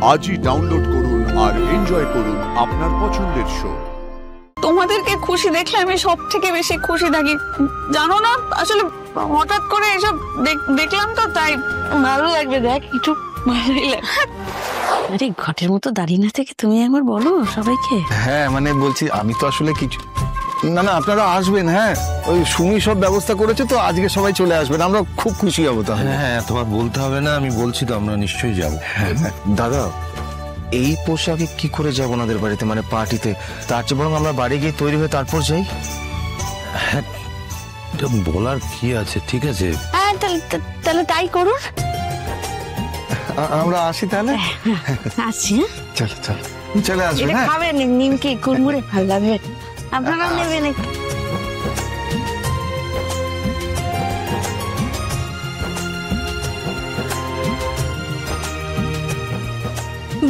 আজই ডাউনলোড করুন আর এনজয় করুন আপনার পছন্দের শো। তোমাদেরকে খুশি দেখলে আমি সব থেকে বেশি খুশি থাকি, জানো না? আসলে হঠাৎ করে এসব দেখলাম তো, তাই ভালো লাগবে। দেখ একটু ভালোই লাগে। আরে ঘটের মতো দাঁড়িয়ে না থেকে তুমি একবার বলো সবাইকে। হ্যাঁ মানে বলছি আমি তো আসলে কিছু না না, আপনারা আসবেন। হ্যাঁ ওই সুমি সব ব্যবস্থা করেছে তো আজকে সবাই চলে আসবেন, আমরা খুব খুশি হবো। তাহলে হ্যাঁ তোমার বলতে হবে না, আমি বলছি তো আমরা নিশ্চয়ই যাবো। দাদা এই পোশাকে কি করে যাবো ওনাদের বাড়িতে, মানে পার্টিতে? তার চেয়ে বরং আমরা বাড়ি গিয়ে তৈরি হয়ে তারপর যাই। হ্যাঁ বলার কি আছে, ঠিক আছে। হ্যাঁ তাহলে তাই করুন। আমরা আসি তাহলে। আসছি। চলো চলো চলে আসবেন। এটা খাবেন নিমকি কুড়মুড়ে ভালো লাগবে, আপনারা নেবেন একটু।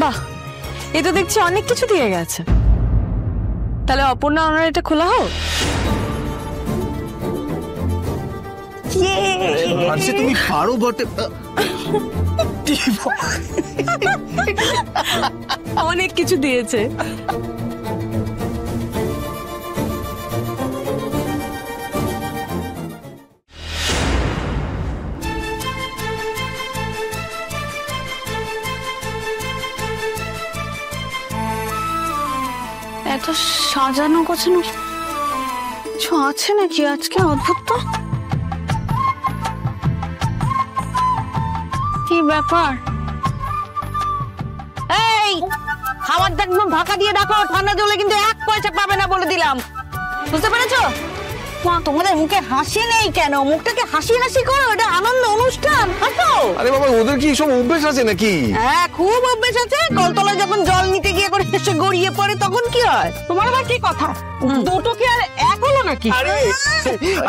বাহ, এ তো দেখছি অনেক কিছু দিয়ে গেছে। তাহলে অপর্ণা ওনার এটা খোলা হোক। তুমি পারো বটে। অনেক কিছু দিয়েছে। এত সাজানো গোছানো কিছু আছে নাকি আজকে? অদ্ভুত তো, কি ব্যাপার? এই খাবার একদম ঢাকা দিয়ে রাখো, ঠান্ডা জলে কিন্তু 1 পয়সা পাবে না বলে দিলাম, বুঝতে পেরেছো? মা তোমাদের মুখে হাসি নেই কেন? মুখটাকে হাসি হাসি করো, এটা আনন্দ অনুষ্ঠান, হাসো। আরে বাবা ওদের কি সব অভ্যেস আছে নাকি? হ্যাঁ খুব অভ্যেস আছে। কলতলায় যখন জল নিতে গিয়ে করে এসে গড়িয়ে পড়ে তখন কি হয়? তোমার আবার কি কথা? দুটো কি আর এক হলো নাকি?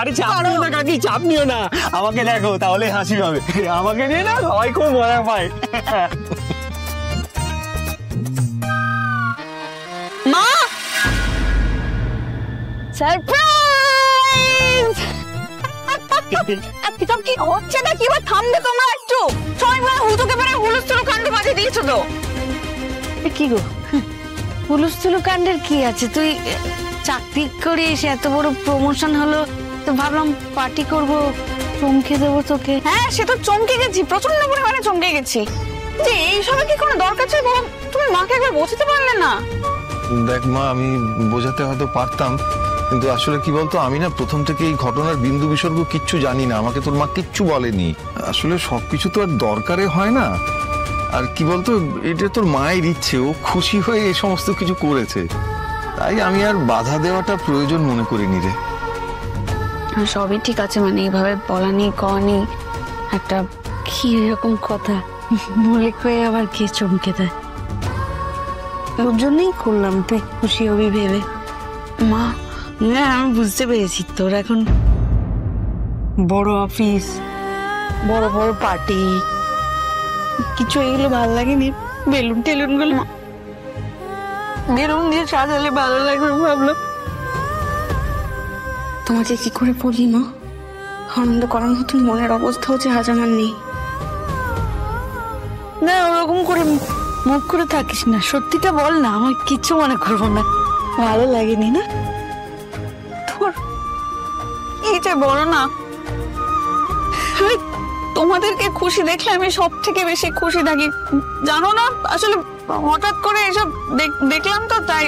আরে চাপ নিও না কাকি, চাপ নিও না। আমাকে দেখো তাহলে হাসি হবে। আমাকে নিয়ে না সবাই খুব মজা পায়। মা সারপ্রাইজ! এসব কি হচ্ছে না? কি এবার থামবে তোমরা একটু? সবাই মিলে হুতুকে পেরে হুলস্থুল কাণ্ড বাজিয়ে দিয়েছো তো। কি গো হুলস্থুল কাণ্ডের কি আছে? তুই চাকরি করে এসে এত বড় প্রমোশন হলো তো ভাবলাম পার্টি করবো, চমকে দেবো তোকে। হ্যাঁ সে তো চমকে গেছি, প্রচন্ড পরিমাণে চমকে গেছি। যে এইসবে কি কোনো দরকার ছিল? তুমি মাকে একবার বোঝাতে পারলে না? দেখ মা, আমি বোঝাতে হয়তো পারতাম, কিন্তু আসলে কি বলতো, আমি না প্রথম থেকে এই ঘটনার বিন্দু বিসর্গ কিচ্ছু জানি না। আমাকে তোর মা কিচ্ছু বলেনি। আসলে সবকিছু তো আর দরকারে হয় না। আর কি বলতো, এটা তোর মায়ের ইচ্ছে, ও খুশি হয়ে এই সমস্ত কিছু করেছে, তাই আমি আর বাধা দেওয়াটা প্রয়োজন মনে করিনি রে। সবই ঠিক আছে, মানে এইভাবে বলা নেই কওয়া নেই, একটা কি এরকম কথা মনে করে আবার কে চমকে দেয়। ওর জন্যই করলাম, তুই খুশি হবি ভেবে। মা না আমি বুঝতে পেরেছি, তোর এখন বড় অফিস, বড় বড় পার্টি, কিছু এগুলো ভালো লাগেনি। বেলুন টেলুন গুলো বেলুন দিয়ে সাজালে ভালো লাগবে ভাবলাম। তোমাকে কি করে বলি মা, আনন্দ করার মতন মনের অবস্থা হচ্ছে আজ আমার নেই। না ওরকম করে মুখ করে থাকিস না, সত্যিটা বল না, আমার কিচ্ছু মনে করবো না। ভালো লাগেনি না তোর? এই যে বড় না, তোমাদেরকে খুশি দেখলে আমি সব থেকে বেশি খুশি থাকি, জানো না? আসলে হঠাৎ করে এসব দেখলাম তো, তাই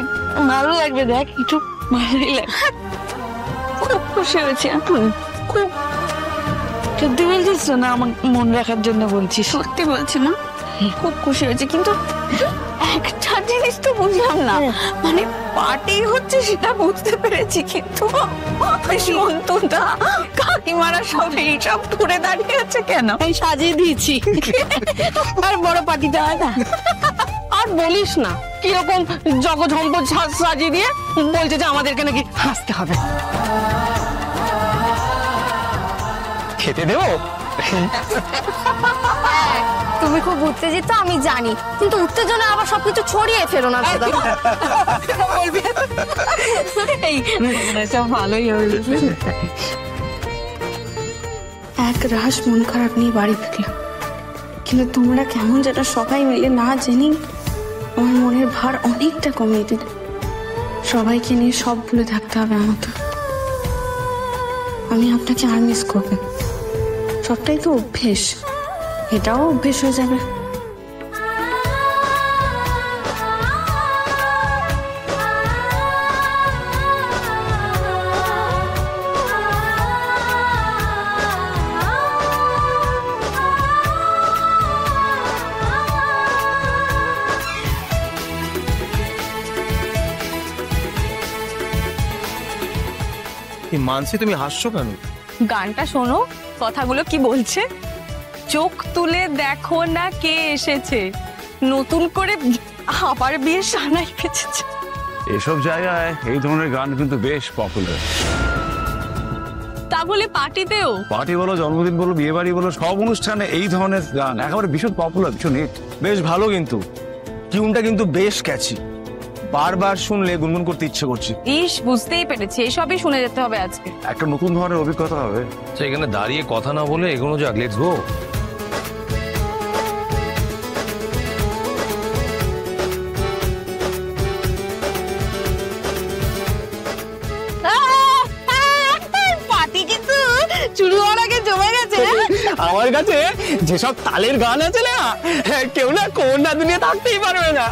ভালো লাগবে। দেখ একটু ভালোই লাগে, খুব খুশি হয়েছি। খুব সত্যি বলছিস তো না? আমার মন রাখার জন্য বলছিস? সত্যি বলছি মা, খুব খুশি হয়েছে। কিন্তু একটা জিনিস তো বুঝলাম না, মানে পার্টি হচ্ছে সেটা বুঝতে পেরেছি, কিন্তু সন্তুদা কাকিমারা সব এইসব ঘুরে দাঁড়িয়ে আছে কেন? আমি সাজিয়ে দিয়েছি। আর বড় পার্টিটা হয় না? আর বলিস না, কিরকম জগঝম্প সাজিয়ে দিয়ে বলছে যে আমাদেরকে নাকি হাসতে হবে। খেতে দেবো? তুমি খুব উত্তেজিত আমি জানি, কিন্তু উত্তেজনা আবার সবকিছু ছড়িয়ে ফেলো না দাদা। সব ভালোই হবে। এক রাস মন খারাপ নিয়ে বাড়ি ফিরলাম। কিন্তু তোমরা কেমন যেটা সবাই মিলে না জেনে আমার মনের ভার অনেকটা কমিয়ে দিল। সবাইকে নিয়ে সব ভুলে থাকতে হবে আমাকে। আমি আপনাকে আর মিস করবো। সবটাই তো অভ্যেস, এটাও অভ্যেস হয়ে যাবে। মানসি, তুমি হাসছো কেন? গানটা শোনো, কথাগুলো কি বলছে। চোখ তুলে দেখো না কে এসেছে, নতুন করে আবার বিয়ে সানাই পেঁচেছে। এসব জায়গায় এই ধরনের গান কিন্তু বেশ পপুলার। তা বলে পার্টিতেও? পার্টি বলো, জন্মদিন বলো, বিয়ে বাড়ি বলো, সব অনুষ্ঠানে এই ধরনের গান একেবারে ভীষণ পপুলার, ভীষণ হিট। বেশ ভালো, কিন্তু টিউনটা কিন্তু বেশ ক্যাচি, বারবার শুনলে গুনগুন করতে ইচ্ছে করছে। ইস, বুঝতেই পেরেছি, এসবই শুনে যেতে হবে আজকে। একটা নতুন ধরনের অভিজ্ঞতা হবে। এখানে দাঁড়িয়ে কথা না বলে এগোনো যাক, লেটস গো। পার্টি কিন্তু শুরু হওয়ার আগে জমে গেছে। আমার কাছে যেসব তালের গান আছে না, কেউ না কোন না দুনিয়া থাকতেই পারবে না।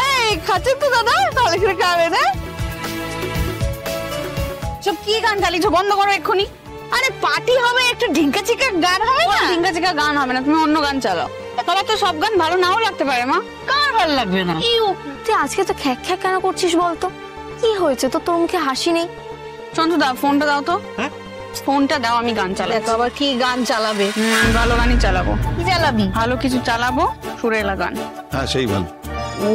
এই খাচ্ছেন তো দাদা, তাহলে করে খাবে না। সব কি গান চালিয়েছো, বন্ধ করো এক্ষুনি। আরে পার্টি হবে, একটু ঢিঙ্কা চিকা গান হবে না। ঢিঙ্কা চিকা গান হবে না, তুমি অন্য গান চালাও। তবে তো সব গান ভালো নাও লাগতে পারে মা। কার ভালো লাগবে না? তুই আজকে তো খ্যাক খ্যাক কেন করছিস বলতো? কি হয়েছে তো, তোর মুখে হাসি নেই? সন্তু দাও, ফোনটা দাও তো। ফোনটা দাও, আমি গান চালাবো। আবার কি গান চালাবে? ভালো গানই চালাবো। কি চালাবি? ভালো কিছু চালাবো, সুরেলা গান। হ্যাঁ, সেই ভালো। ও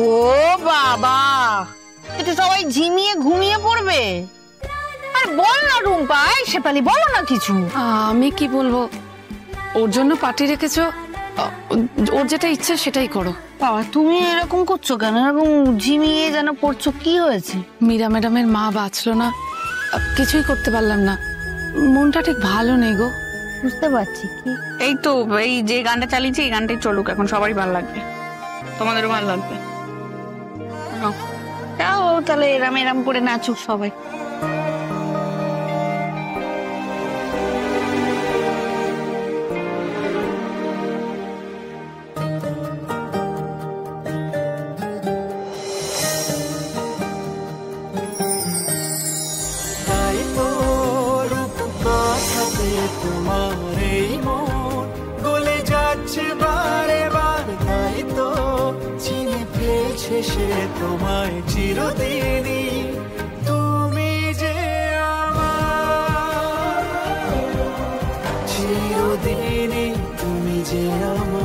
বাবা, এটা সবাই ঝিমিয়ে ঘুমিয়ে পড়বে। আর বল না রুম্পা, শেফালি বলো না কিছু। আমি কি বলবো, ওর জন্য পার্টি রেখেছো, ওর যেটা ইচ্ছে সেটাই করো। বাবা, তুমি এরকম করছো কেন? এরকম ঝিমিয়ে যেন পড়ছো, কি হয়েছে? মীরা ম্যাডামের মা বাঁচলো না, কিছুই করতে পারলাম না, মনটা ঠিক ভালো নেই গো। বুঝতে পারছি। কি এই তো, এই যে গানটা চালিয়েছি এই গানটাই চলুক এখন, সবারই ভালো লাগবে, তোমাদেরও ভালো লাগবে। তাও তাহলে এরাম এরাম করে নাচুক সবাই। সে তোমায় চিরদিনই, তুমি যে আমার চিরদিনই, তুমি যে আমার।